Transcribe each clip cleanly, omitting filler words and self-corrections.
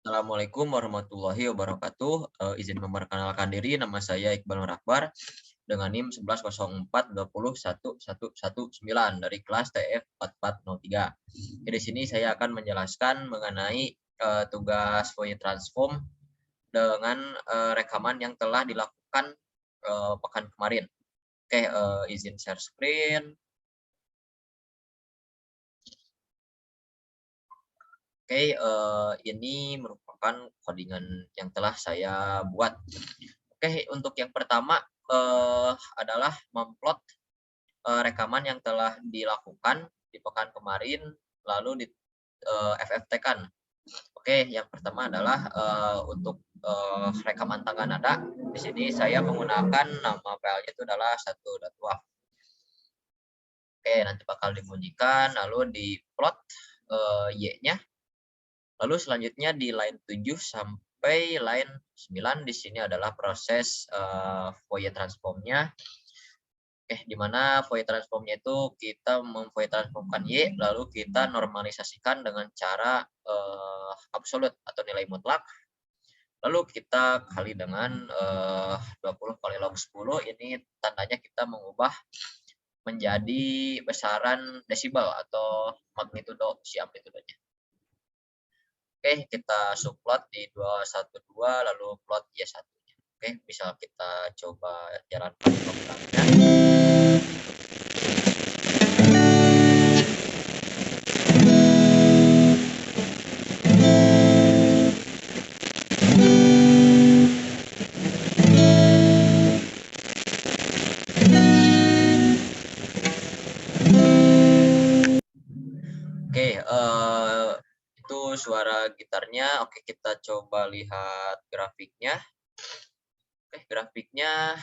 Assalamualaikum warahmatullahi wabarakatuh. Izin memperkenalkan diri, nama saya Iqbal Nur Akbar dengan NIM 110420111119 dari kelas TF 4403. Di sini saya akan menjelaskan mengenai tugas Fourier transform dengan rekaman yang telah dilakukan pekan kemarin. Oke, izin share screen. Oke, ini merupakan codingan yang telah saya buat. Oke, untuk yang pertama adalah memplot rekaman yang telah dilakukan di pekan kemarin lalu di FFT-kan. Oke, yang pertama adalah untuk rekaman tangga nada. Di sini saya menggunakan nama filenya itu adalah 1.waf. Oke, nanti bakal dibunyikan lalu diplot Y-nya. Lalu selanjutnya di line 7 sampai line 9 di sini adalah proses Fourier transform-nya. Di mana Fourier transform-nya itu kita Fourier transformkan Y, lalu kita normalisasikan dengan cara absolut atau nilai mutlak. Lalu kita kali dengan 20 kali log 10, ini tandanya kita mengubah menjadi besaran desibel atau magnitudo si amplitudenya. Oke, kita subplot di 212 lalu plot Y1. Oke, bisa kita coba jalankan programnya. Oke, itu suara gitarnya. Oke, kita coba lihat grafiknya. Oke, grafiknya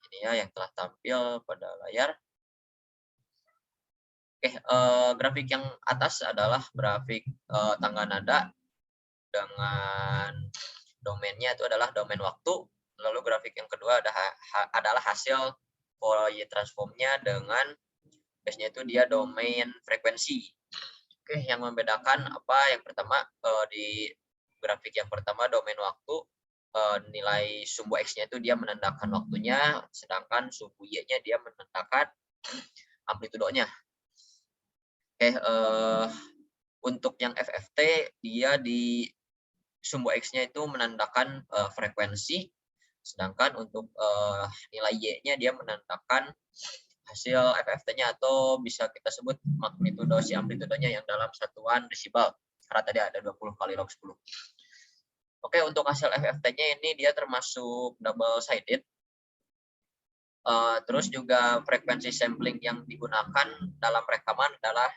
ini ya yang telah tampil pada layar. Oke, grafik yang atas adalah grafik tangga nada dengan domainnya itu adalah domain waktu. Lalu grafik yang kedua adalah hasil Fourier transform-nya dengan base-nya itu dia domain frekuensi. Oke, yang membedakan apa? Yang pertama di grafik yang pertama domain waktu nilai sumbu X-nya itu dia menandakan waktunya, sedangkan sumbu Y-nya dia menandakan amplitudonya. Oke, untuk yang FFT dia di sumbu X-nya itu menandakan frekuensi, sedangkan untuk nilai Y-nya dia menandakan hasil FFT-nya atau bisa kita sebut magnitudo si amplitudonya yang dalam satuan desibel. Karena tadi ada 20 kali log 10. Oke, untuk hasil FFT-nya ini dia termasuk double sided. Terus juga frekuensi sampling yang digunakan dalam rekaman adalah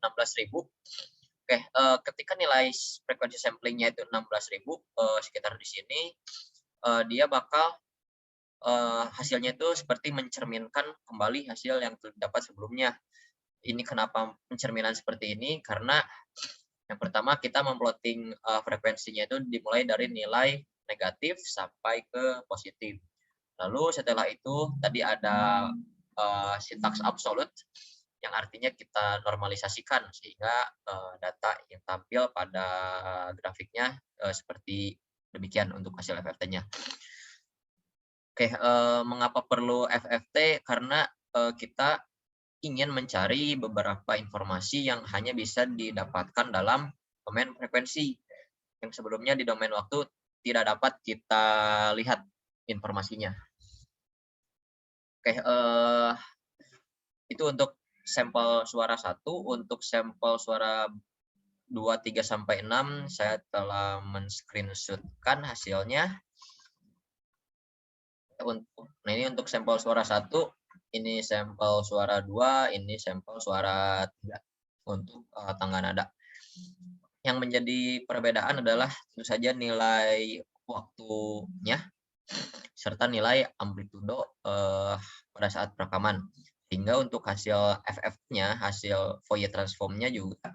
16.000. Oke, ketika nilai frekuensi samplingnya itu 16.000 sekitar di sini, dia bakal hasilnya itu seperti mencerminkan kembali hasil yang terdapat sebelumnya. Ini kenapa pencerminan seperti ini? Karena yang pertama kita memplotting frekuensinya itu dimulai dari nilai negatif sampai ke positif. Lalu setelah itu tadi ada sintaks absolut yang artinya kita normalisasikan sehingga data yang tampil pada grafiknya seperti demikian untuk hasil FFT-nya. Oke, mengapa perlu FFT? Karena kita ingin mencari beberapa informasi yang hanya bisa didapatkan dalam domain frekuensi, yang sebelumnya di domain waktu tidak dapat kita lihat informasinya. Oke, itu untuk sampel suara 1, untuk sampel suara 2, 3, sampai 6 saya telah men-screenshot-kan hasilnya. Nah, ini untuk sampel suara 1, ini sampel suara 2, ini sampel suara 3 untuk tangga nada. Yang menjadi perbedaan adalah tentu saja nilai waktunya serta nilai amplitudo pada saat perekaman. Sehingga untuk hasil FF-nya, hasil Fourier transform-nya juga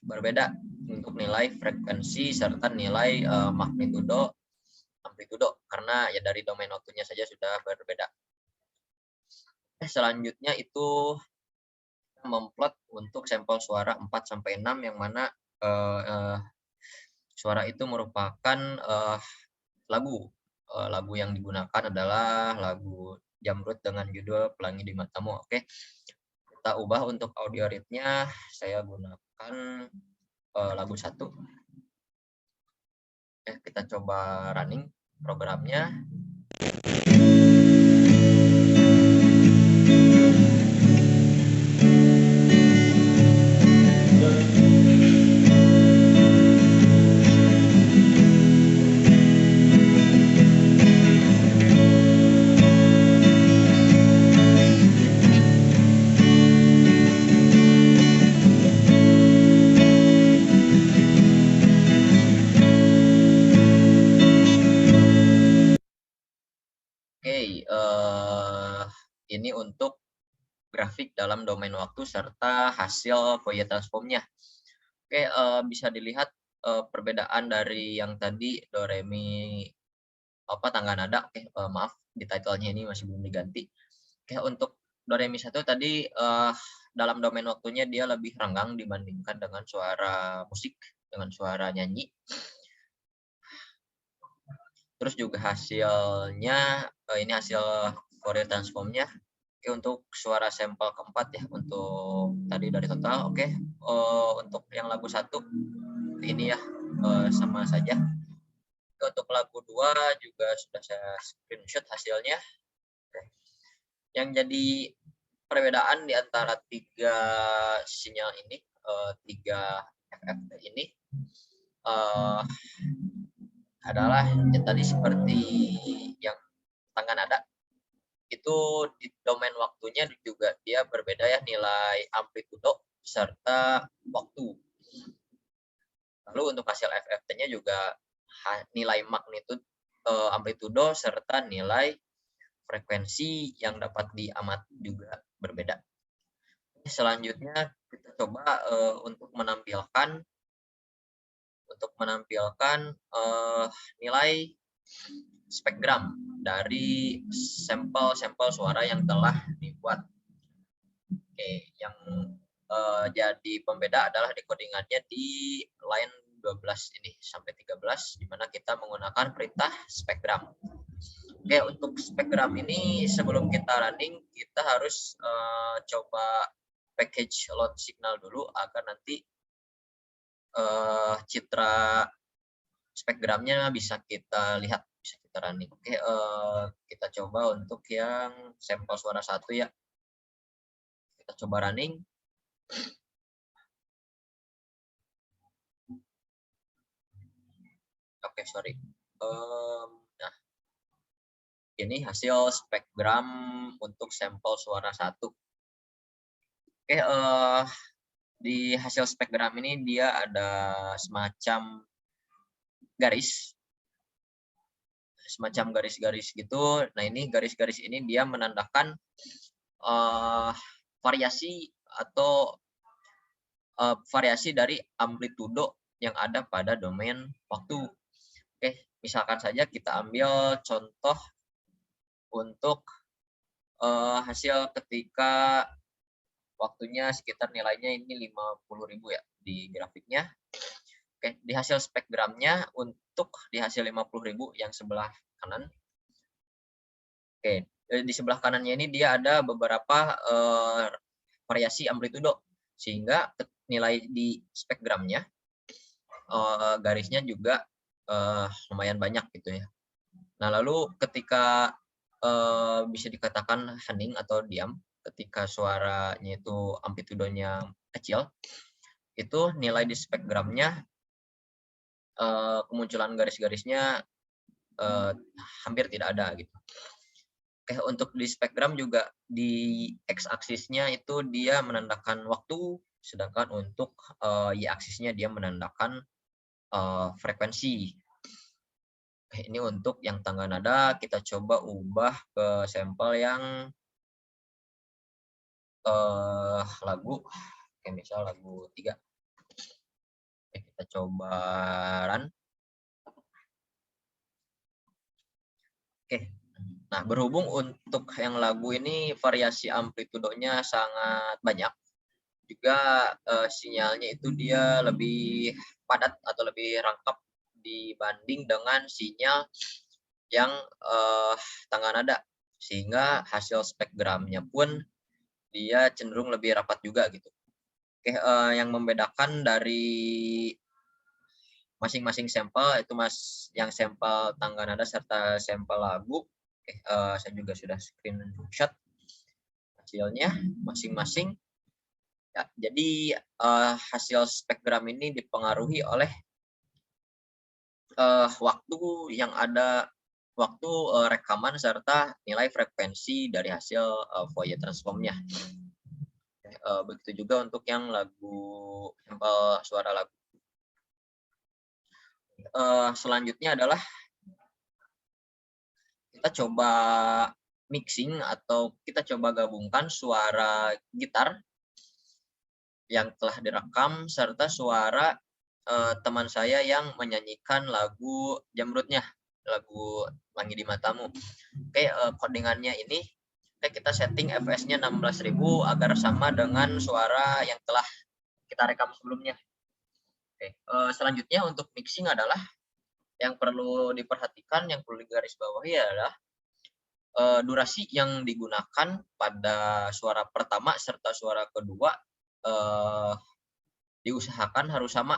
berbeda untuk nilai frekuensi serta nilai magnitudo amplitudo karena ya dari domain waktunya saja sudah berbeda. Selanjutnya itu memplot untuk sampel suara 4 sampai 6 yang mana suara itu merupakan lagu. Lagu yang digunakan adalah lagu Jamrud dengan judul Pelangi di Matamu. Oke, kita ubah untuk audio read-nya. Saya gunakan lagu 1. Oke, kita coba running programnya. Oke, ini untuk grafik dalam domain waktu serta hasil Fourier transform-nya. Oke, bisa dilihat perbedaan dari yang tadi do re mi tangga nada. Oke, maaf di title-nya ini masih belum diganti. Oke, untuk do re mi 1 tadi dalam domain waktunya dia lebih renggang dibandingkan dengan suara musik, dengan suara nyanyi. Terus juga hasilnya ini hasil Fourier transform-nya. Oke, untuk suara sampel keempat ya, untuk tadi dari total. Oke, untuk yang lagu 1 ini ya sama saja. Untuk lagu 2 juga sudah saya screenshot hasilnya. Oke. Yang jadi perbedaan di antara 3 sinyal ini, 3 FFT ini adalah yang tadi seperti yang tangga nada. Itu di domain waktunya juga dia berbeda ya, nilai amplitudo serta waktu. Lalu untuk hasil FFT-nya juga nilai magnitudo, amplitudo serta nilai frekuensi yang dapat diamati juga berbeda. Selanjutnya kita coba untuk menampilkan nilai spekgram dari sampel-sampel suara yang telah dibuat. Oke, yang jadi pembeda adalah decodingannya di line 12 ini sampai 13, di mana kita menggunakan perintah spekgram. Oke, untuk spekgram ini sebelum kita running, kita harus coba package load signal dulu agar nanti citra spekgramnya bisa kita lihat, bisa kita running. Oke, kita coba untuk yang sampel suara 1 ya. Kita coba running. Oke, sorry. Nah, ini hasil spekgram untuk sampel suara 1. Oke, di hasil spekgram ini dia ada semacam garis-garis gitu. Nah, ini garis-garis ini dia menandakan variasi atau variasi dari amplitudo yang ada pada domain waktu. Oke, misalkan saja kita ambil contoh untuk hasil ketika waktunya sekitar nilainya ini 50.000 ya di grafiknya. Oke, di hasil spekgramnya untuk di hasil 50.000 yang sebelah kanan. Oke, di sebelah kanannya ini dia ada beberapa variasi amplitudo, sehingga nilai di spekgramnya garisnya juga lumayan banyak gitu ya. Nah, lalu ketika bisa dikatakan hening atau diam, ketika suaranya itu amplitudonya kecil, itu nilai di spekgramnya kemunculan garis-garisnya hampir tidak ada gitu. Oke, untuk di spekgram juga di x-aksisnya itu dia menandakan waktu, sedangkan untuk y-aksisnya dia menandakan frekuensi. Oke, ini untuk yang tangga nada kita coba ubah ke sampel yang lagu. Oke, misal lagu 3. Oke, kita coba run. Oke. Nah, berhubung untuk yang lagu ini variasi amplitudonya sangat banyak, juga sinyalnya itu dia lebih padat atau lebih rangkap dibanding dengan sinyal yang tangga nada, sehingga hasil spektrumnya pun dia cenderung lebih rapat juga gitu. Oke, yang membedakan dari masing-masing sampel itu yang sampel tangga nada serta sampel lagu. Oke, saya juga sudah screenshot hasilnya masing-masing. Ya, jadi hasil spektrum ini dipengaruhi oleh waktu yang ada, waktu rekaman serta nilai frekuensi dari hasil Fourier transformnya. Begitu juga untuk yang lagu sampel suara lagu. Selanjutnya adalah kita coba mixing atau kita coba gabungkan suara gitar yang telah direkam serta suara teman saya yang menyanyikan lagu Jamrutnya, lagu Langit di Matamu. Oke, codingannya ini kita setting fps-nya 16.000 agar sama dengan suara yang telah kita rekam sebelumnya. Oke, selanjutnya untuk mixing adalah yang perlu diperhatikan, yang perlu digarisbawahi adalah durasi yang digunakan pada suara pertama serta suara kedua diusahakan harus sama.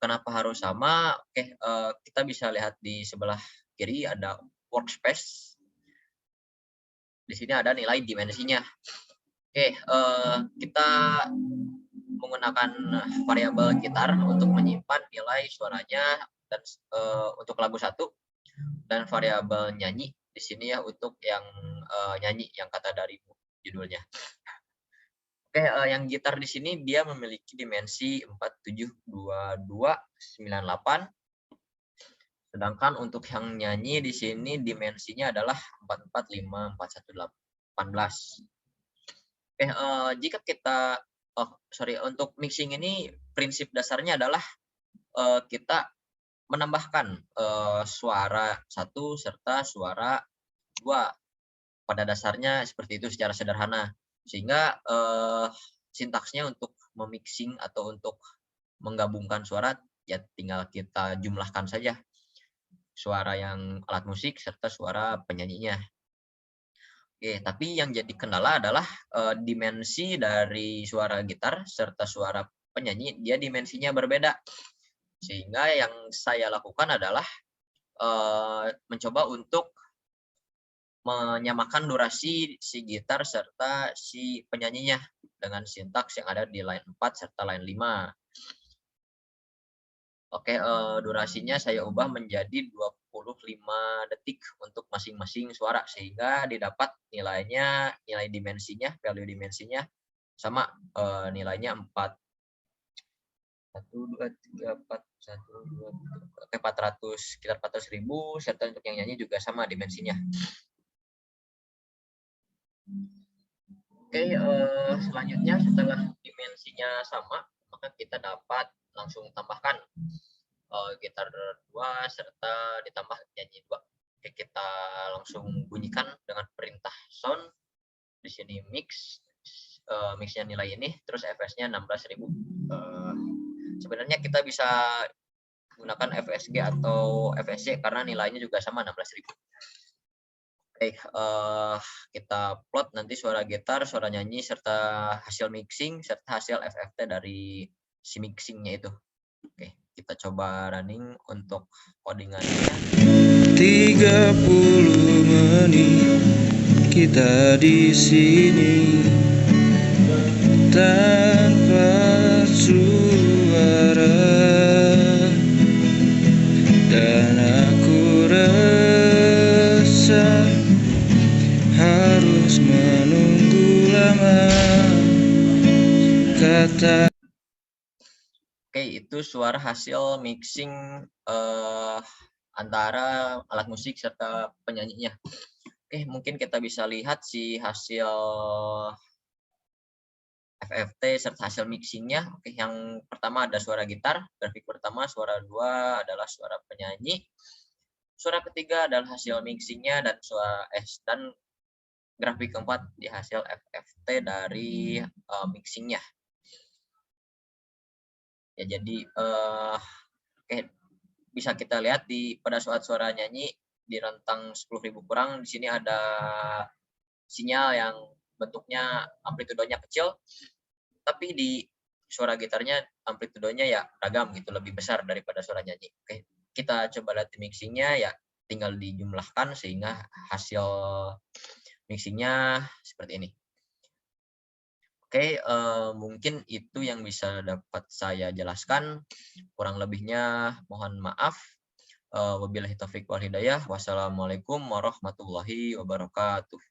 Kenapa harus sama? Oke, kita bisa lihat di sebelah kiri ada workspace. Di sini ada nilai dimensinya. Oke, kita menggunakan variabel gitar untuk menyimpan nilai suaranya dan untuk lagu 1 dan variabel nyanyi di sini ya untuk yang nyanyi yang kata dari judulnya. Oke, yang gitar di sini dia memiliki dimensi 472298. Sedangkan untuk yang nyanyi di sini dimensinya adalah 445418. Oke, jika kita untuk mixing ini prinsip dasarnya adalah kita menambahkan suara 1 serta suara 2. Pada dasarnya seperti itu secara sederhana. Sehingga sintaksnya untuk memixing atau untuk menggabungkan suara ya tinggal kita jumlahkan saja suara yang alat musik serta suara penyanyinya. Oke, tapi yang jadi kendala adalah dimensi dari suara gitar serta suara penyanyi dia dimensinya berbeda. Sehingga yang saya lakukan adalah mencoba untuk menyamakan durasi si gitar serta si penyanyinya dengan sintaks yang ada di line 4 serta line 5. Oke, durasinya saya ubah menjadi 25 detik untuk masing-masing suara sehingga didapat nilainya, nilai dimensinya, value dimensinya sama nilainya 4. 1, 2, 3, 4, 1, 2, 3, oke 400, sekitar 400.000 serta untuk yang nyanyi juga sama dimensinya. Oke, selanjutnya setelah dimensinya sama, maka kita dapat langsung tambahkan gitar 2 serta ditambah nyanyi 2. Oke, kita langsung bunyikan dengan perintah sound. Di sini mixnya nilai ini, terus fs-nya 16.000. Sebenarnya kita bisa gunakan FSG atau FSC karena nilainya juga sama 16.000. Oke, kita plot nanti suara gitar, suara nyanyi, serta hasil mixing, serta hasil FFT dari si mixingnya itu. Oke, kita coba running untuk codingannya. 30 menit kita di sini tanpa suara dan aku rasa harus menunggu lama kata. Oke, itu suara hasil mixing antara alat musik serta penyanyinya. Oke, mungkin kita bisa lihat si hasil FFT serta hasil mixingnya. Oke, yang pertama ada suara gitar, grafik pertama, suara 2 adalah suara penyanyi, suara ketiga adalah hasil mixingnya dan dan grafik keempat di hasil FFT dari mixingnya. Ya, jadi oke, bisa kita lihat pada saat suara nyanyi di rentang 10.000 kurang, di sini ada sinyal yang bentuknya amplitudenya kecil, tapi di suara gitarnya amplitudenya ya ragam gitu, lebih besar daripada suara nyanyi. Oke, kita coba lihat di mixingnya ya, tinggal dijumlahkan sehingga hasil mixingnya seperti ini. Oke, mungkin itu yang bisa dapat saya jelaskan. Kurang lebihnya mohon maaf. Wabillahi taufiq wal hidayah. Wassalamualaikum warahmatullahi wabarakatuh.